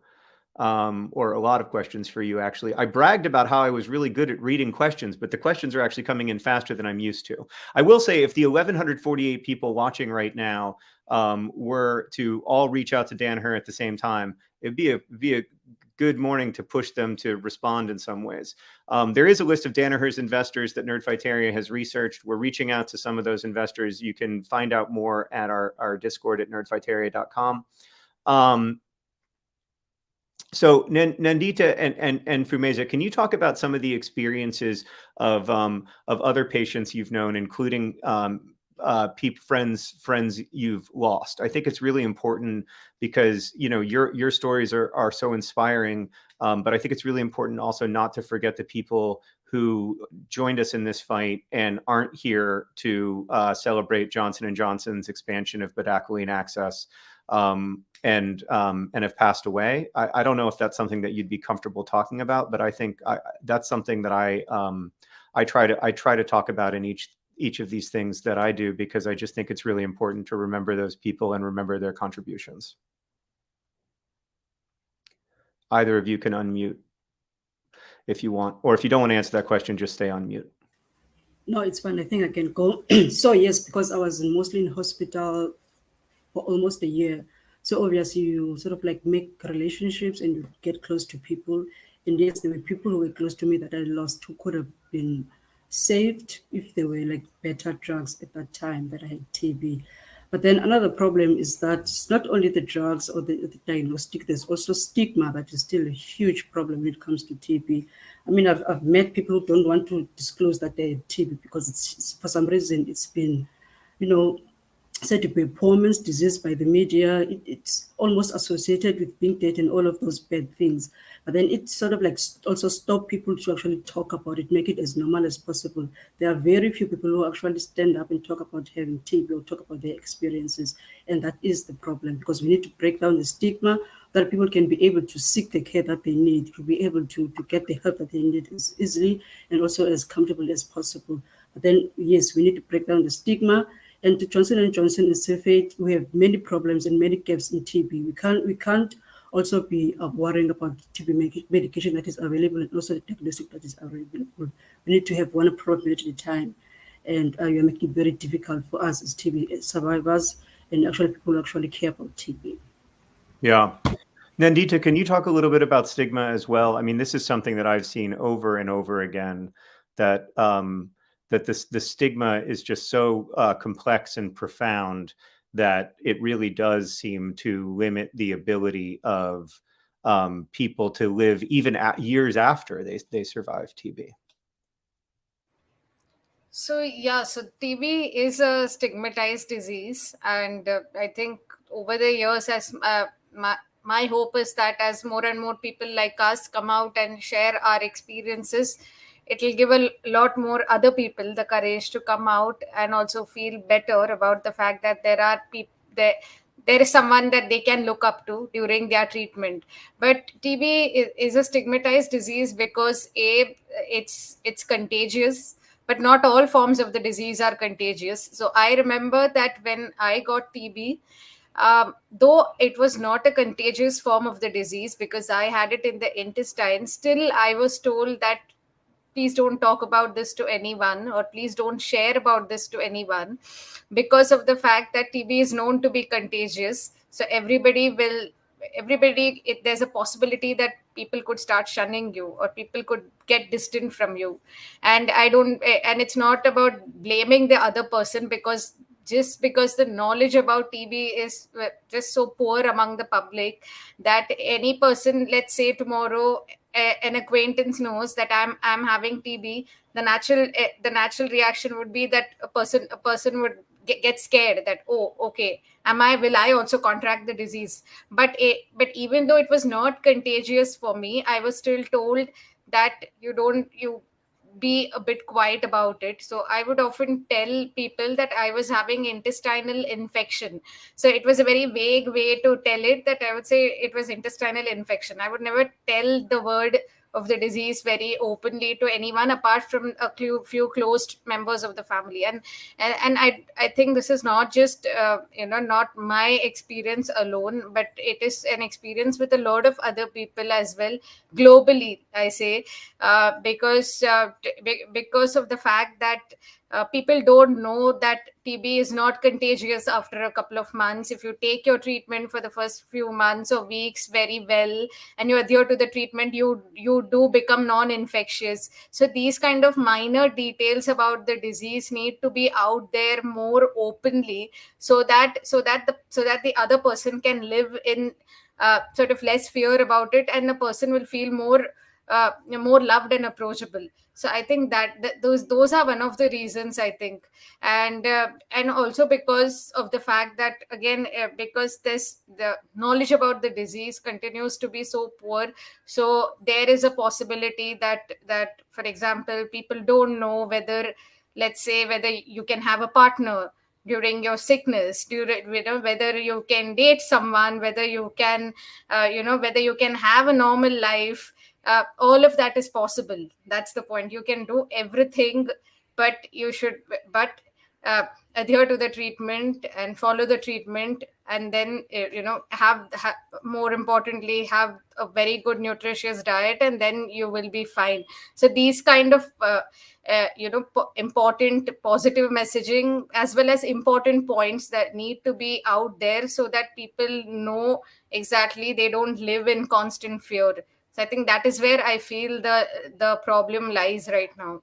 or a lot of questions for you, actually. I bragged about how I was really good at reading questions, but the questions are actually coming in faster than I'm used to. I will say if the 1,148 people watching right now were to all reach out to Danaher at the same time, it'd be a good morning to push them to respond in some ways. There is a list of Danaher's investors that Nerdfighteria has researched. We're reaching out to some of those investors. You can find out more at our Discord at nerdfighteria.com. So Nandita and Fumeza, can you talk about some of the experiences of other patients you've known, including friends you've lost? I think it's really important because, you know, your stories are so inspiring, but I think it's really important also not to forget the people who joined us in this fight and aren't here to celebrate Johnson & Johnson's expansion of bedaquiline access, and have passed away. I don't know if that's something that you'd be comfortable talking about, but I think that's something that I try to talk about in each of these things that I do, because I just think it's really important to remember those people and remember their contributions. Either of you can unmute if you want, or if you don't want to answer that question, just stay on mute. No, it's fine. I think I can go. So yes, because I was mostly in hospital for almost a year. So obviously you sort of like make relationships and you get close to people. And yes, there were people who were close to me that I lost who could have been saved if there were like better drugs at that time that I had TB. But then another problem is that it's not only the drugs or the diagnostic, there's also stigma that is still a huge problem when it comes to TB. I mean, I've met people who don't want to disclose that they have TB because it's for some reason it's been, you know, said to be a poor man's disease by the media. It's almost associated with being dead and all of those bad things. But then it sort of like also stop people to actually talk about it, make it as normal as possible. There are very few people who actually stand up and talk about having TB or talk about their experiences. And that is the problem, because we need to break down the stigma that people can be able to seek the care that they need, to be able to get the help that they need as easily and also as comfortable as possible. But then, yes, we need to break down the stigma. And to Johnson & Johnson and Cepheid, we have many problems and many gaps in TB. We can't also be worrying about TB medication that is available and also the diagnostic that is available. We need to have one problem at a time. And you're making it very difficult for us as TB survivors and actually people actually care about TB. Yeah. Nandita, can you talk a little bit about stigma as well? I mean, this is something that I've seen over and over again, that the stigma is just so complex and profound that it really does seem to limit the ability of people to live even years after they survive TB. So yeah, so TB is a stigmatized disease, and I think over the years, as my hope is that as more and more people like us come out and share our experiences, it will give a lot more other people the courage to come out and also feel better about the fact that there are people there is someone that they can look up to during their treatment. But TB is a stigmatized disease because it's contagious, but not all forms of the disease are contagious. So I remember that when I got TB, though it was not a contagious form of the disease because I had it in the intestine, still I was told that please don't talk about this to anyone, or please don't share about this to anyone, because of the fact that TB is known to be contagious. So there's a possibility that people could start shunning you, or people could get distant from you. And it's not about blaming the other person, because just because the knowledge about TB is just so poor among the public, that any person, let's say tomorrow an acquaintance knows that I'm having TB, the natural reaction would be that a person would get scared that, oh, okay, will I also contract the disease? But even though it was not contagious for me, I was still told that you be a bit quiet about it. So I would often tell people that I was having intestinal infection. So it was a very vague way to tell it, that I would say it was intestinal infection. I would never tell the word of the disease very openly to anyone apart from a few closed members of the family. And I think this is not just not my experience alone, but it is an experience with a lot of other people as well, globally, I say. Because of the fact that people don't know that TB is not contagious after a couple of months. If you take your treatment for the first few months or weeks very well, and you adhere to the treatment, you do become non-infectious. So these kind of minor details about the disease need to be out there more openly, so that the other person can live in sort of less fear about it, and the person will feel more loved and approachable. So I think that those are one of the reasons, I think. And also because of the fact that, again, because the knowledge about the disease continues to be so poor, so there is a possibility that for example, people don't know whether, let's say, whether you can have a partner during your sickness, whether you can date someone, whether you can whether you can have a normal life. All of that is possible. That's the point. You can do everything, but but adhere to the treatment and follow the treatment, and then more importantly, have a very good nutritious diet, and then you will be fine. So these kind of important positive messaging, as well as important points that need to be out there, so that people know exactly, they don't live in constant fear. So I think that is where I feel the problem lies right now.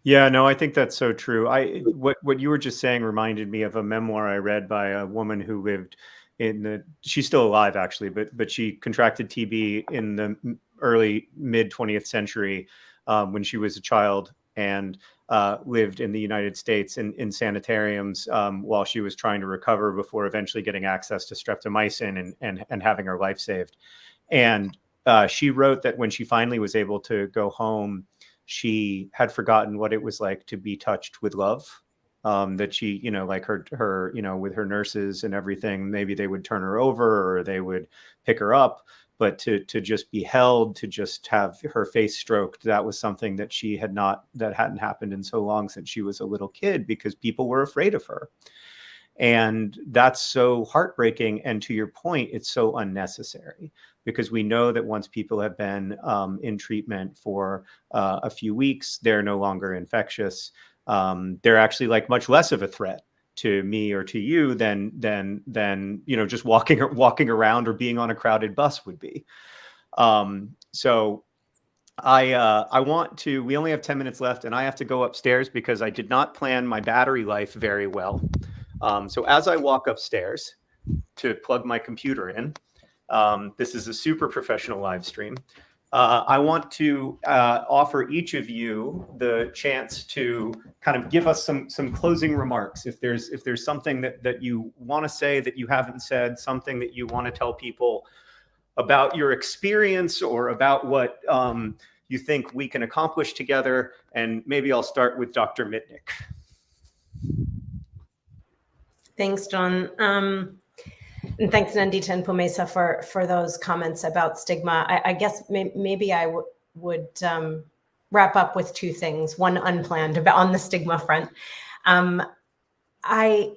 Yeah, no, I think that's so true. What you were just saying reminded me of a memoir I read by a woman who lived she's still alive actually, but she contracted TB in the early mid 20th century when she was a child, and lived in the United States in sanitariums while she was trying to recover before eventually getting access to streptomycin and having her life saved. And she wrote that when she finally was able to go home, she had forgotten what it was like to be touched with love. That she, like her, with her nurses and everything, maybe they would turn her over or they would pick her up, but to just be held, to just have her face stroked, that was something that that hadn't happened in so long, since she was a little kid, because people were afraid of her. And that's so heartbreaking. And to your point, it's so unnecessary, because we know that once people have been in treatment for a few weeks, they're no longer infectious. They're actually like much less of a threat to me or to you than just walking around or being on a crowded bus would be. So I want to, we only have 10 minutes left and I have to go upstairs because I did not plan my battery life very well. So as I walk upstairs to plug my computer in, this is a super professional live stream. I want to offer each of you the chance to kind of give us some closing remarks. If there's something that you want to say that you haven't said, something that you want to tell people about your experience or about what you think we can accomplish together. And maybe I'll start with Dr. Mitnick. Thanks, John. And thanks, Nandita and Pumesa, for those comments about stigma. I guess maybe I would wrap up with two things, one unplanned on the stigma front. I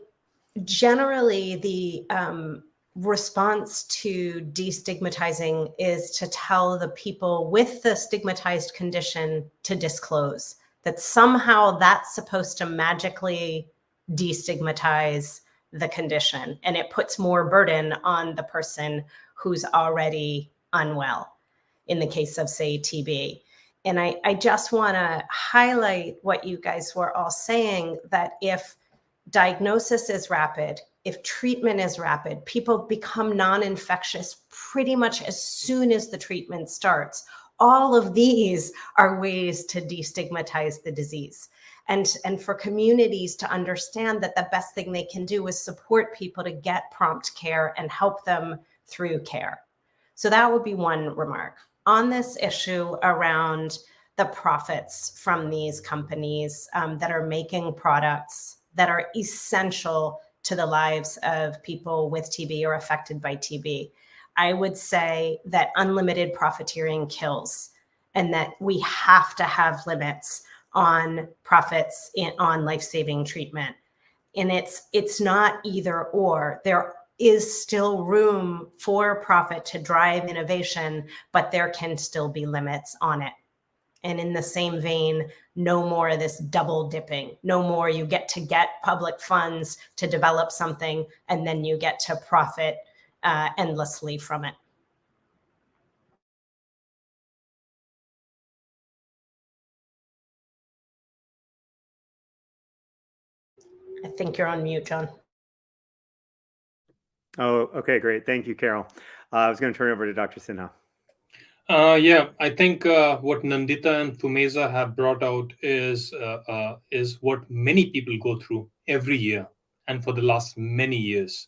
generally, the response to destigmatizing is to tell the people with the stigmatized condition to disclose, that somehow that's supposed to magically destigmatize the condition, and it puts more burden on the person who's already unwell, in the case of, say, TB. And I just want to highlight what you guys were all saying, that if diagnosis is rapid, if treatment is rapid, people become non-infectious pretty much as soon as the treatment starts. All of these are ways to destigmatize the disease. And for communities to understand that the best thing they can do is support people to get prompt care and help them through care. So that would be one remark. On this issue around the profits from these companies that are making products that are essential to the lives of people with TB or affected by TB, I would say that unlimited profiteering kills, and that we have to have limits on profits on life-saving treatment. And it's not either or. There is still room for profit to drive innovation, but there can still be limits on it. And in the same vein, no more of this double dipping. No more you get public funds to develop something and then you get to profit endlessly from it. I think you're on mute, John. Oh, okay, great. Thank you, Carol. I was going to turn it over to Dr. Sinha. Yeah, I think what Nandita and Pumesa have brought out is what many people go through every year and for the last many years.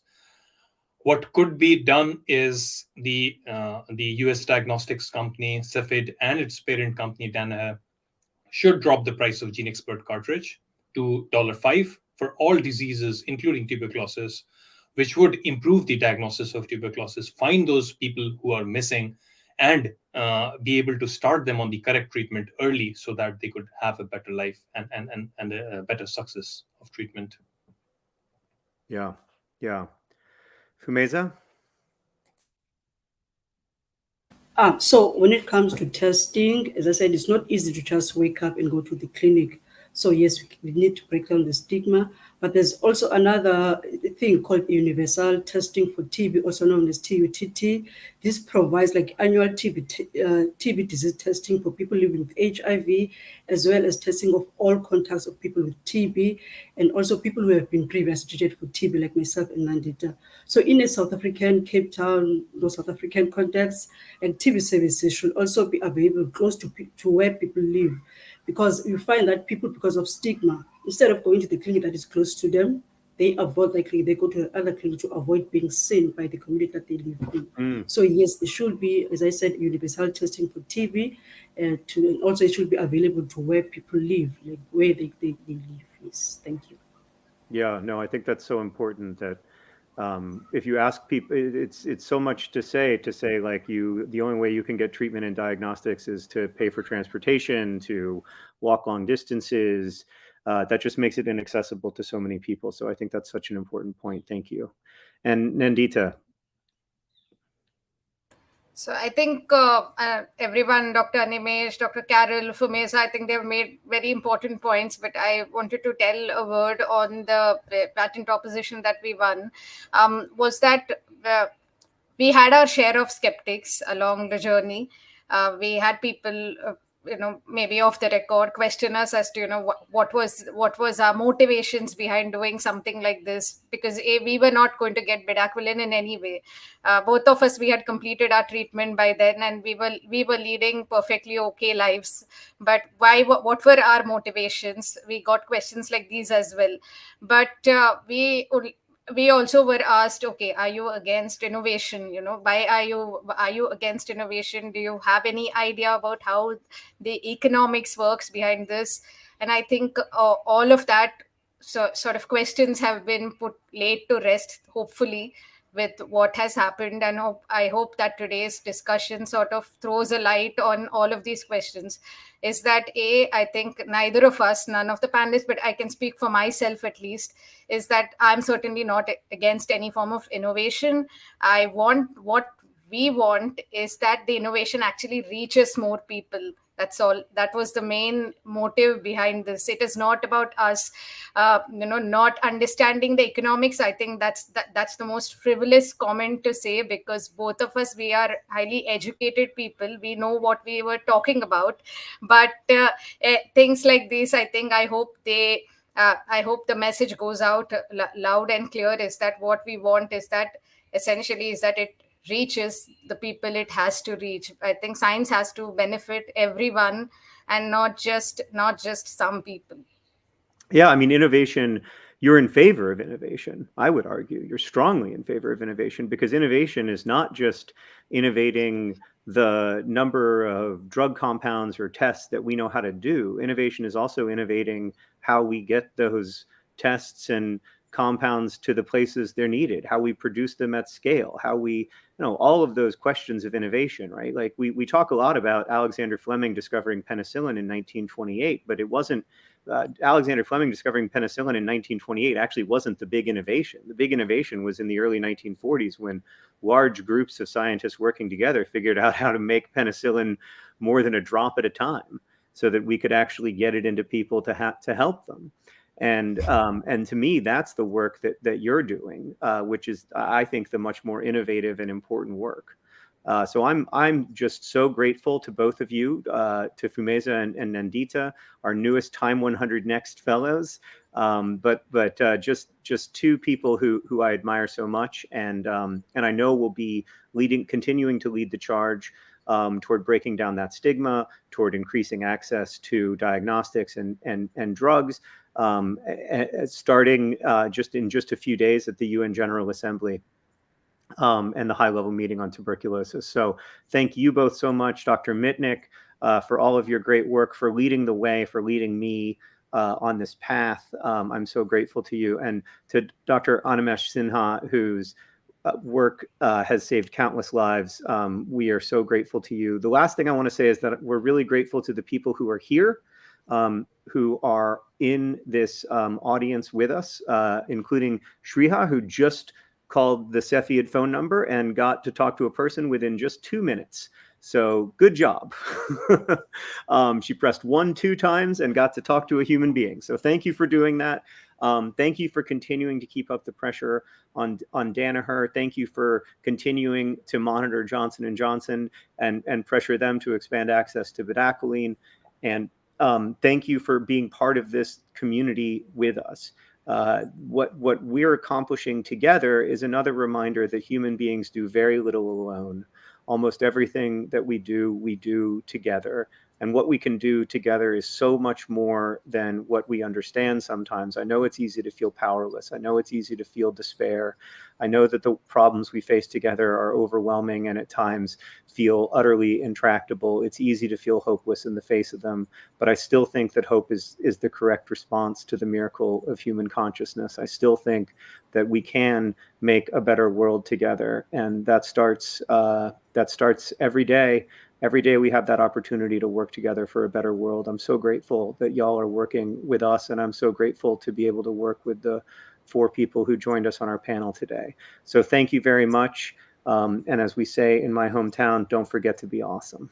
What could be done is the US diagnostics company Cepheid and its parent company Danaher should drop the price of GeneXpert cartridge to $5 for all diseases, including tuberculosis, which would improve the diagnosis of tuberculosis, find those people who are missing, and be able to start them on the correct treatment early so that they could have a better life and a better success of treatment. Yeah. Pumesa? So when it comes to testing, as I said, it's not easy to just wake up and go to the clinic. So yes, we need to break down the stigma, but there's also another thing called universal testing for TB, also known as TUTT. This provides like annual TB disease testing for people living with HIV, as well as testing of all contacts of people with TB, and also people who have been previously treated for TB, like myself and Nandita. So in a South African, Cape Town, those South African contexts, and TB services should also be available close to where people live. Because you find that people, because of stigma, instead of going to the clinic that is close to them, they avoid the clinic, they go to another clinic to avoid being seen by the community that they live in. So yes, there should be, as I said, universal testing for TB, and also it should be available to where people live, like where they live. Yes, thank you. Yeah, no, I think that's so important that if you ask people, it's so much to say like the only way you can get treatment and diagnostics is to pay for transportation, to walk long distances. That just makes it inaccessible to so many people. So I think that's such an important point. Thank you. And Nandita. So I think everyone, Dr. Animesh, Dr. Carol, Fumeza, I think they've made very important points, but I wanted to tell a word on the patent opposition that we won. Was that we had our share of skeptics along the journey. We had people, maybe off the record, question us as to, what was our motivations behind doing something like this, because we were not going to get bedaquiline in any way. Both of us, we had completed our treatment by then, and we were leading perfectly okay lives. But why? What were our motivations? We got questions like these as well. But we also were asked, okay, are you against innovation? Why are you against innovation? Do you have any idea about how the economics works behind this? And I think all of that sort of questions have been laid to rest, hopefully, with what has happened. And I hope that today's discussion sort of throws a light on all of these questions. Is that I think neither of us, none of the panelists, but I can speak for myself at least, is that I'm certainly not against any form of innovation. What we want is that the innovation actually reaches more people. That's all. That was the main motive behind this. It is not about us not understanding the economics. I think that's the most frivolous comment to say, because both of us, we are highly educated people. We know what we were talking about. But things like this, I think, I hope the message goes out loud and clear, is that what we want is that essentially is that it reaches the people it has to reach. I think science has to benefit everyone, and not just some people. Yeah, I mean, innovation, you're in favor of innovation. I would argue you're strongly in favor of innovation, because innovation is not just innovating the number of drug compounds or tests that we know how to do. Innovation is also innovating how we get those tests and compounds to the places they're needed, how we produce them at scale, how we, all of those questions of innovation, right? Like we talk a lot about Alexander Fleming discovering penicillin in 1928, but it wasn't Alexander Fleming discovering penicillin in 1928 actually wasn't the big innovation. The big innovation was in the early 1940s, when large groups of scientists working together figured out how to make penicillin more than a drop at a time, so that we could actually get it into people to help them. And to me, that's the work that you're doing, which is, I think, the much more innovative and important work. So I'm just so grateful to both of you, to Fumeza and Nandita, our newest Time 100 Next fellows. But just two people who I admire so much, and I know will be continuing to lead the charge toward breaking down that stigma, toward increasing access to diagnostics and drugs, starting just in a few days at the UN General Assembly. And the high-level meeting on tuberculosis. So thank you both so much, Dr. Mitnick, for all of your great work, for leading the way, for leading me on this path. I'm so grateful to you. And to Dr. Animesh Sinha, whose work has saved countless lives. We are so grateful to you. The last thing I want to say is that we're really grateful to the people who are here, who are in this audience with us, including Shriha, who just called the Cepheid phone number and got to talk to a person within just 2 minutes. So good job. She pressed 1 2 times and got to talk to a human being. So thank you for doing that. Thank you for continuing to keep up the pressure on Danaher. Thank you for continuing to monitor Johnson & Johnson and pressure them to expand access to bedaquiline. And thank you for being part of this community with us. What we're accomplishing together is another reminder that human beings do very little alone. Almost everything that we do together. And what we can do together is so much more than what we understand sometimes. I know it's easy to feel powerless. I know it's easy to feel despair. I know that the problems we face together are overwhelming and at times feel utterly intractable. It's easy to feel hopeless in the face of them. But I still think that hope is the correct response to the miracle of human consciousness. I still think that we can make a better world together. And that starts every day. Every day we have that opportunity to work together for a better world. I'm so grateful that y'all are working with us, and I'm so grateful to be able to work with the 4 people who joined us on our panel today. So thank you very much. And as we say in my hometown, don't forget to be awesome.